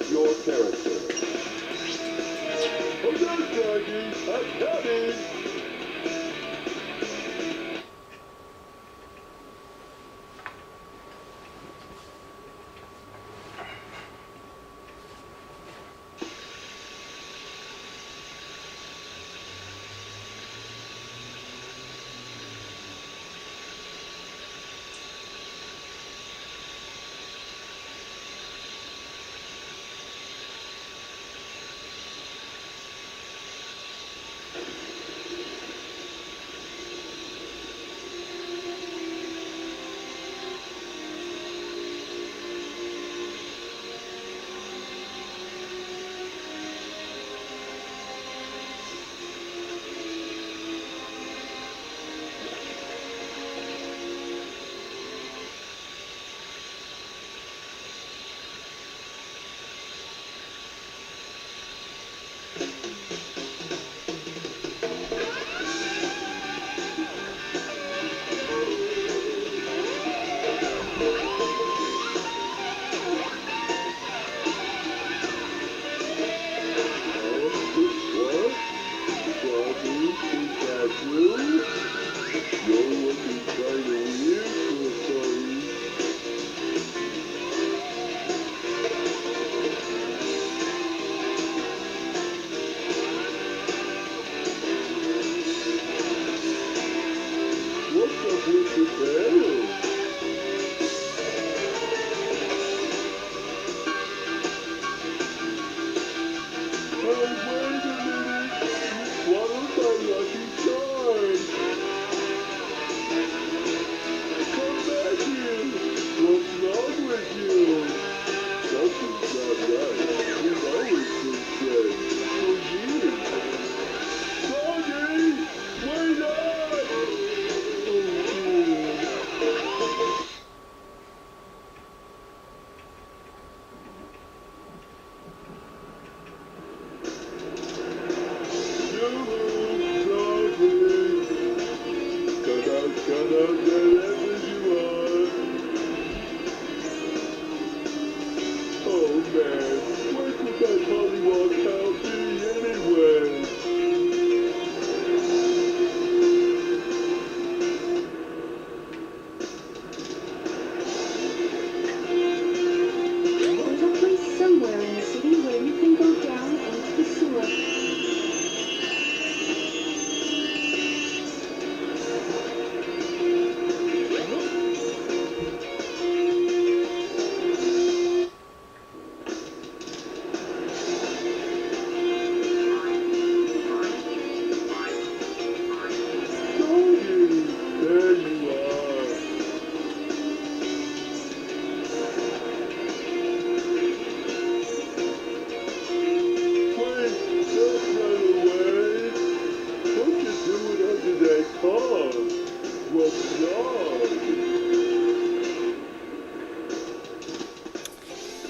Select your character. Hold on, Doggy. I'm coming.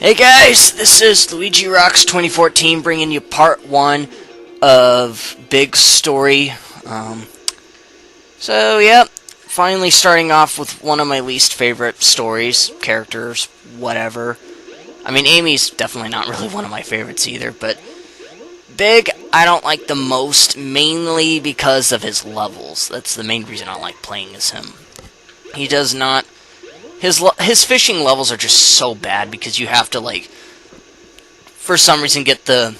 Hey guys, this is Luigi Rocks 2014 bringing you part 1 of Big Story. So yeah, finally starting off with one of my least favorite stories, characters, whatever. I mean, Amy's definitely not really one of my favorites either, but Big, I don't like the most, mainly because of his levels. That's the main reason I like playing as him. He does not... His fishing levels are just so bad because you have to, like, for some reason get the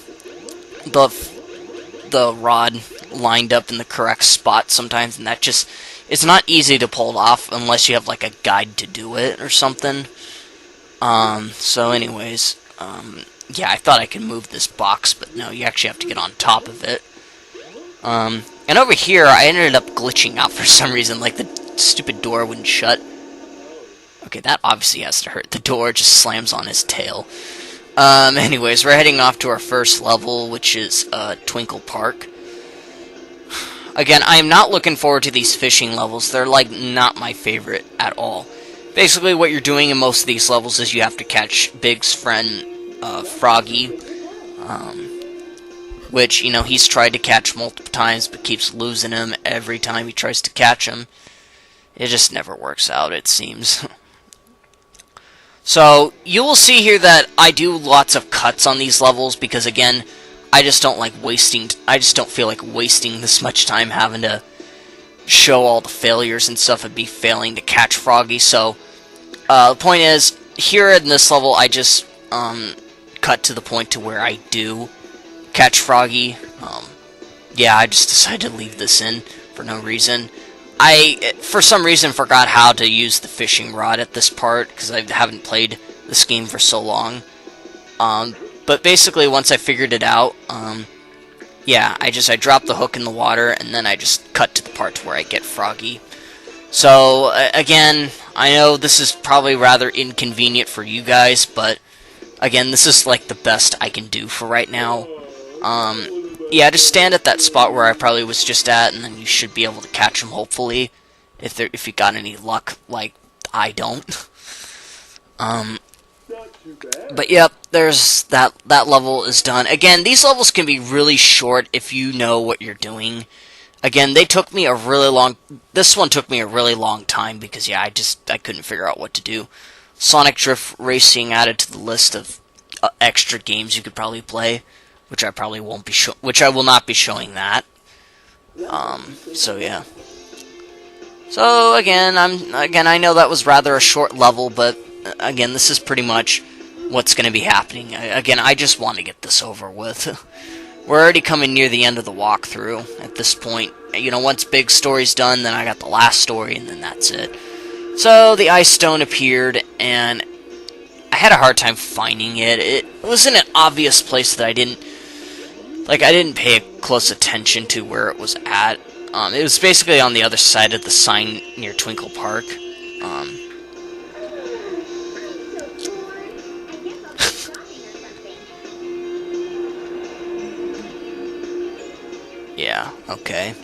rod lined up in the correct spot sometimes, and that just, it's not easy to pull off unless you have, like, a guide to do it or something. So anyways, yeah, I thought I could move this box, but no, you actually have to get on top of it. And over here, I ended up glitching out for some reason, like the stupid door wouldn't shut. Okay, that obviously has to hurt. The door just slams on his tail. Anyways, we're heading off to our first level, which is, Twinkle Park. Again, I am not looking forward to these fishing levels. They're, like, not my favorite at all. Basically, what you're doing in most of these levels is you have to catch Big's friend, Froggy. Which, you know, he's tried to catch multiple times, but keeps losing him every time he tries to catch him. It just never works out, it seems. So you will see here that I do lots of cuts on these levels because, again, I just don't like wasting. I just don't feel like wasting this much time having to show all the failures and stuff and be failing to catch Froggy. So the point is, here in this level, I just cut to the point to where I do catch Froggy. Yeah, I just decided to leave this in for no reason. I, for some reason, forgot how to use the fishing rod at this part, because I haven't played this game for so long. But basically, once I figured it out, yeah, I dropped the hook in the water, and then I just cut to the part where I get Froggy. So, again, I know this is probably rather inconvenient for you guys, but, again, this is, like, the best I can do for right now. Yeah, just stand at that spot where I probably was just at, and then you should be able to catch him, hopefully, if you got any luck, like I don't. But yep, there's that level is done. Again, these levels can be really short if you know what you're doing. Again, they took me a really long. This one took me a really long time because yeah, I couldn't figure out what to do. Sonic Drift Racing added to the list of extra games you could probably play. Which I probably won't be which I will not be showing that. So yeah. So again, I know that was rather a short level, but again, this is pretty much what's going to be happening. Again, I just want to get this over with. We're already coming near the end of the walkthrough at this point. You know, once Big Story's done, then I got the last story, and then that's it. So the Ice Stone appeared, and I had a hard time finding it. It was in an obvious place that I didn't pay close attention to where it was at. It was basically on the other side of the sign near Twinkle Park. Yeah, okay.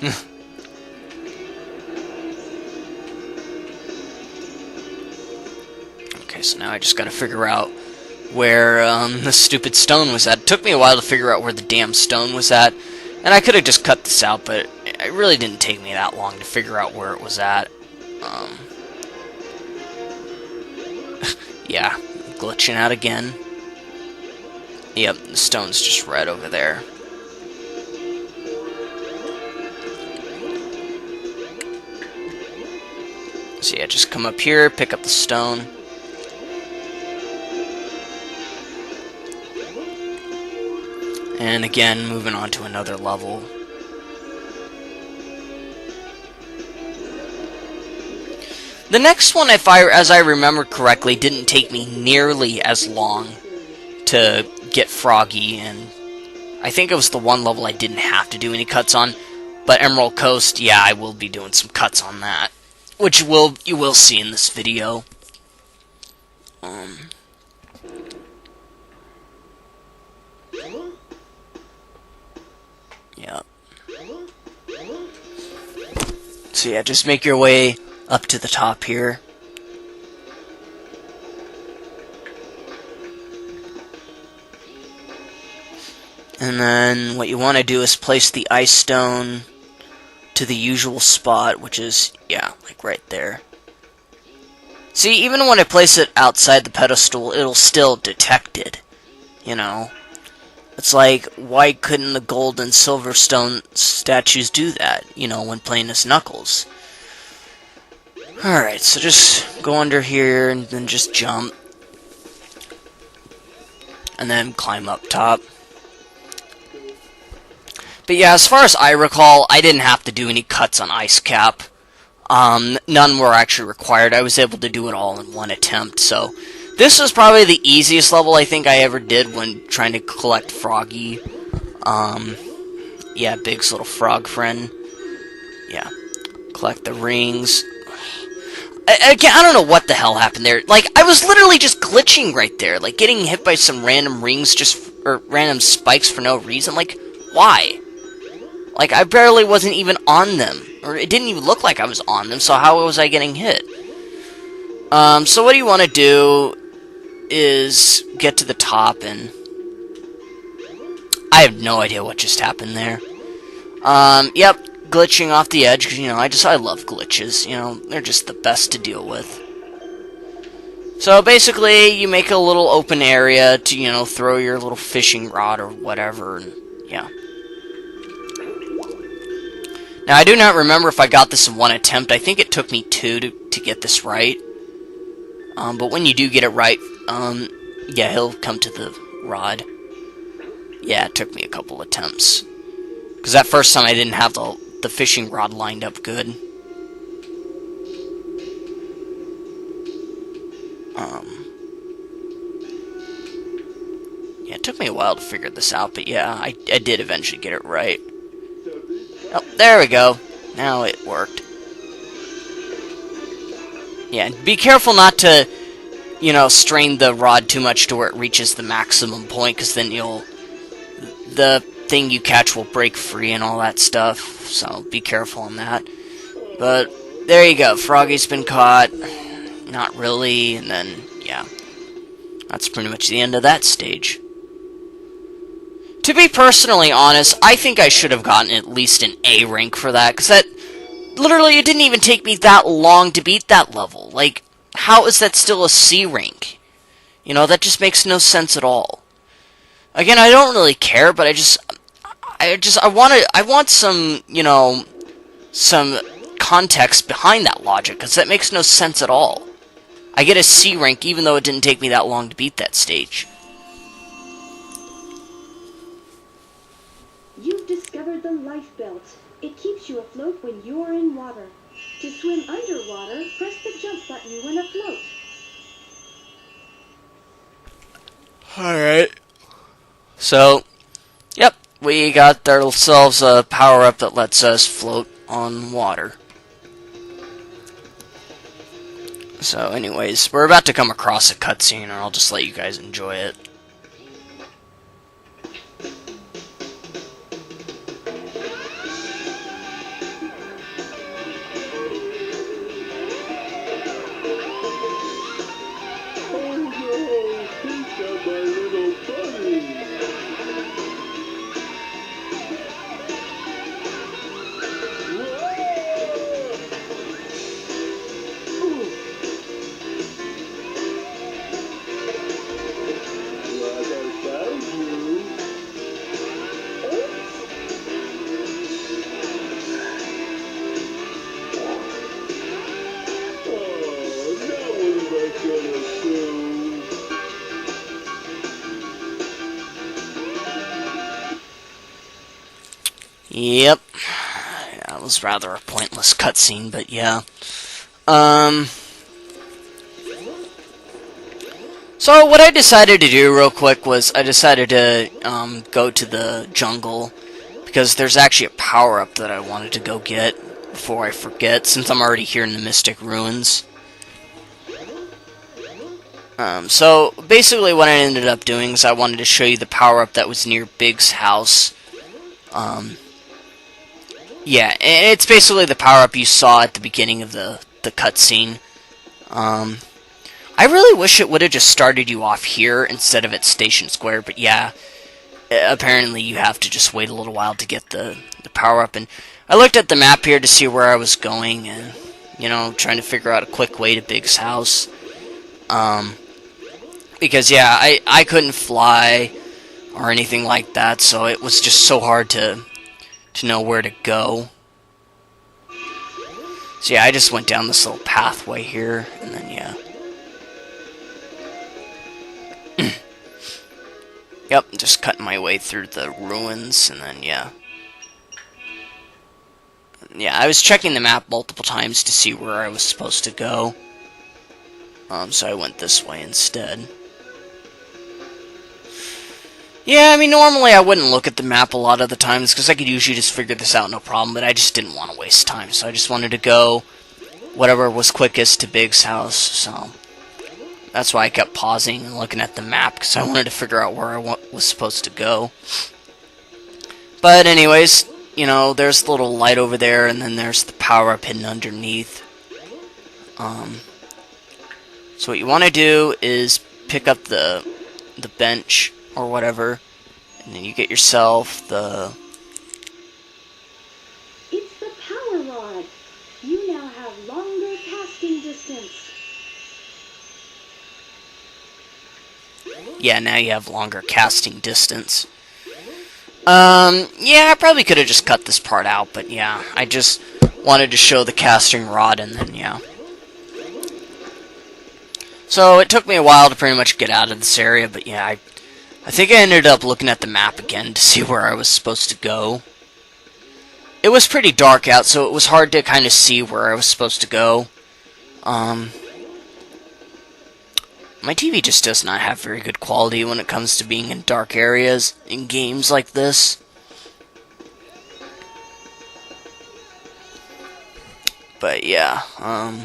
Okay, so now I just gotta figure out where the stupid stone was at. It took me a while to figure out where the damn stone was at, and I could have just cut this out, but it really didn't take me that long to figure out where it was at. Yeah, glitching out again. Yep, the stone's just right over there. So yeah, just come up here, pick up the stone. And again, moving on to another level. The next one, as I remember correctly, didn't take me nearly as long to get Froggy, and I think it was the one level I didn't have to do any cuts on. But Emerald Coast, yeah, I will be doing some cuts on that, which you will see in this video. Yep. So yeah, just make your way up to the top here. And then what you want to do is place the ice stone to the usual spot, which is, yeah, like right there. See, even when I place it outside the pedestal, it'll still detect it, you know. It's like, why couldn't the gold and silver stone statues do that, you know, when playing as Knuckles? Alright, so just go under here and then just jump. And then climb up top. But yeah, as far as I recall, I didn't have to do any cuts on Ice Cap. None were actually required. I was able to do it all in one attempt, so this was probably the easiest level I think I ever did when trying to collect Froggy. Yeah, Big's little frog friend. Yeah. Collect the rings. Again, I don't know what the hell happened there. Like, I was literally just glitching right there. Like, getting hit by some random rings or random spikes for no reason. Like, why? Like, I barely wasn't even on them. Or it didn't even look like I was on them, so how was I getting hit? So what you want to do is get to the top, and I have no idea what just happened there. Yep, glitching off the edge, because, you know, I love glitches, you know, they're just the best to deal with. So basically, you make a little open area to, throw your little fishing rod or whatever, and yeah. Now, I do not remember if I got this in one attempt. I think it took me two to get this right. But when you do get it right, yeah, he'll come to the rod. Yeah, it took me a couple attempts. Because that first time I didn't have the fishing rod lined up good. Yeah, it took me a while to figure this out, but yeah, I did eventually get it right. Oh, there we go. Now it worked. Yeah, be careful not to, strain the rod too much to where it reaches the maximum point, because then the thing you catch will break free and all that stuff, so be careful on that. But, there you go, Froggy's been caught. Not really, and then, yeah. That's pretty much the end of that stage. To be personally honest, I think I should have gotten at least an A rank for that, because that, literally, it didn't even take me that long to beat that level. Like, how is that still a C rank? That just makes no sense at all. Again, I don't really care, but I want some, some context behind that logic, because that makes no sense at all. I get a C rank even though it didn't take me that long to beat that stage. You've discovered the life belt. It keeps you afloat when you're in water. To swim underwater, press the jump button when afloat. Alright. So, yep, we got ourselves a power-up that lets us float on water. So, anyways, we're about to come across a cutscene, and I'll just let you guys enjoy it. Yep. That was rather a pointless cutscene, but yeah. So what I decided to do real quick was I decided to go to the jungle because there's actually a power-up that I wanted to go get before I forget, since I'm already here in the Mystic Ruins. So basically what I ended up doing is I wanted to show you the power-up that was near Big's house. Yeah, and it's basically the power-up you saw at the beginning of the cutscene. I really wish it would have just started you off here instead of at Station Square, but yeah, apparently you have to just wait a little while to get the power-up. And I looked at the map here to see where I was going, and, trying to figure out a quick way to Big's house. Because, yeah, I couldn't fly or anything like that, so it was just so hard to know where to go. So yeah, I just went down this little pathway here, and then yeah. Yep, just cutting my way through the ruins, and then yeah. Yeah, I was checking the map multiple times to see where I was supposed to go. So I went this way instead. Yeah, I mean, normally I wouldn't look at the map a lot of the times, because I could usually just figure this out no problem, but I just didn't want to waste time, so I just wanted to go whatever was quickest to Big's house, so that's why I kept pausing and looking at the map, because I wanted to figure out where I was supposed to go. But anyways, there's the little light over there, and then there's the power-up hidden underneath. So what you want to do is pick up the bench or whatever, and then you get yourself the... It's the power rod. You now have longer casting distance. yeah, now you have longer casting distance. Yeah, I probably could have just cut this part out, but yeah, I just wanted to show the casting rod, and then, yeah. So, it took me a while to pretty much get out of this area, but yeah, I think I ended up looking at the map again to see where I was supposed to go. It was pretty dark out, so it was hard to kind of see where I was supposed to go. My TV just does not have very good quality when it comes to being in dark areas in games like this. But yeah, but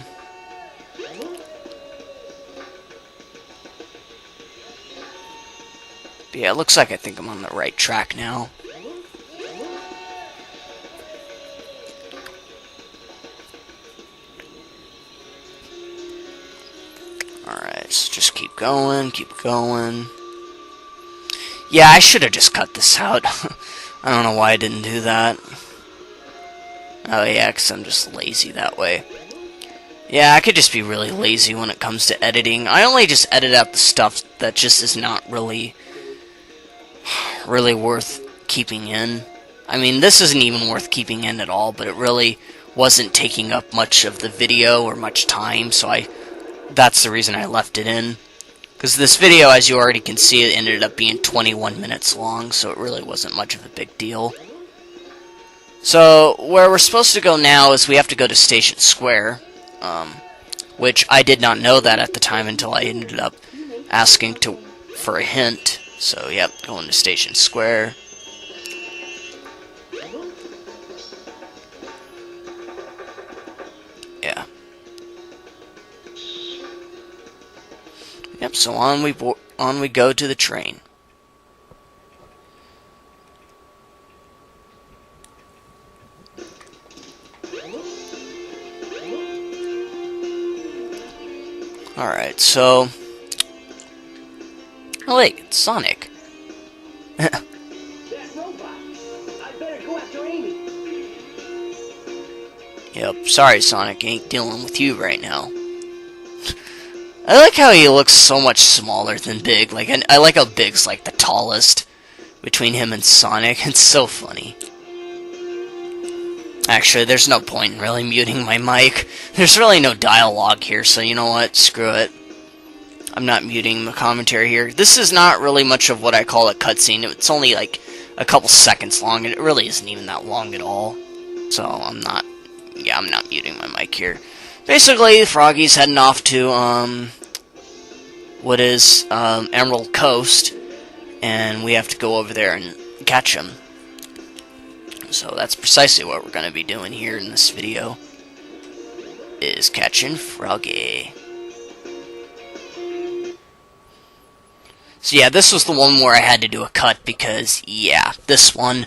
yeah, it looks like I think I'm on the right track now. Alright, so just keep going, keep going. Yeah, I should have just cut this out. I don't know why I didn't do that. Oh yeah, because I'm just lazy that way. Yeah, I could just be really lazy when it comes to editing. I only just edit out the stuff that just is not really worth keeping in. I mean, this isn't even worth keeping in at all, but it really wasn't taking up much of the video or much time, so that's the reason I left it in. Because this video, as you already can see, it ended up being 21 minutes long, so it really wasn't much of a big deal. So, where we're supposed to go now is we have to go to Station Square, which I did not know that at the time until I ended up asking for a hint. So, yep, going to Station Square. Yeah. Yep, so on we go to the train. Alright, so... Oh wait, it's Sonic. That robot! I better go after Amy! Yep, sorry Sonic, ain't dealing with you right now. I like how he looks so much smaller than Big. Like, I like how Big's like the tallest between him and Sonic. It's so funny. Actually, there's no point in really muting my mic. There's really no dialogue here, so you know what? Screw it. I'm not muting the commentary here. This is not really much of what I call a cutscene. It's only like a couple seconds long, and it really isn't even that long at all. So I'm not muting my mic here. Basically, Froggy's heading off to what is Emerald Coast, and we have to go over there and catch him. So that's precisely what we're going to be doing here in this video, is catching Froggy. So yeah, this was the one where I had to do a cut because, yeah, this one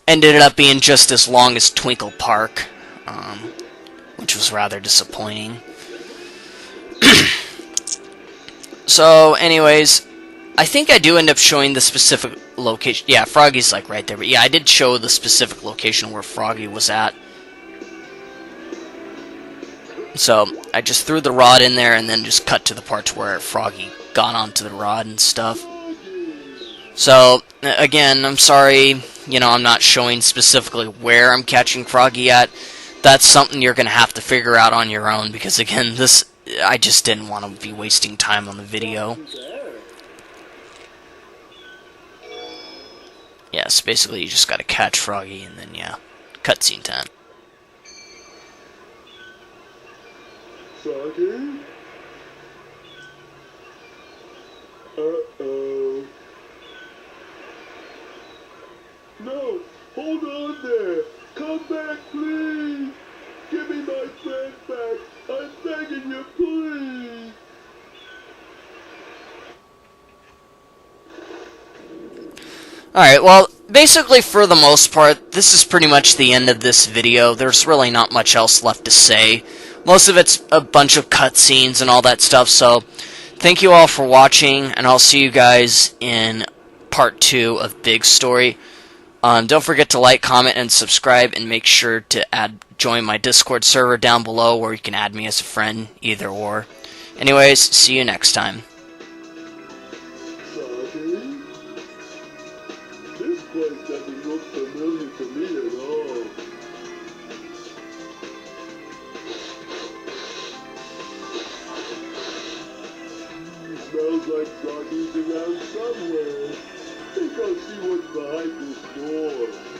ended up being just as long as Twinkle Park, which was rather disappointing. So, anyways, I think I do end up showing the specific location. Yeah, Froggy's like right there, but yeah, I did show the specific location where Froggy was at. So, I just threw the rod in there and then just cut to the parts where Froggy got onto the rod and stuff. So, again, I'm sorry, you know, I'm not showing specifically where I'm catching Froggy at. That's something you're going to have to figure out on your own, because again, I just didn't want to be wasting time on the video. Yeah, so basically you just got to catch Froggy, and then, yeah, cutscene time. Froggy? Uh-oh. No! Hold on there! Come back, please! Give me my friend back! I'm begging you, please! Alright, well, basically for the most part, this is pretty much the end of this video. There's really not much else left to say. Most of it's a bunch of cutscenes and all that stuff, so thank you all for watching, and I'll see you guys in part 2 of Big Story. Don't forget to like, comment, and subscribe, and make sure to join my Discord server down below, where you can add me as a friend, either or. Anyways, see you next time. Froggy? place doesn't look familiar to me at all. Smells like Zoggy's around somewhere. Think I'll see what's behind this door.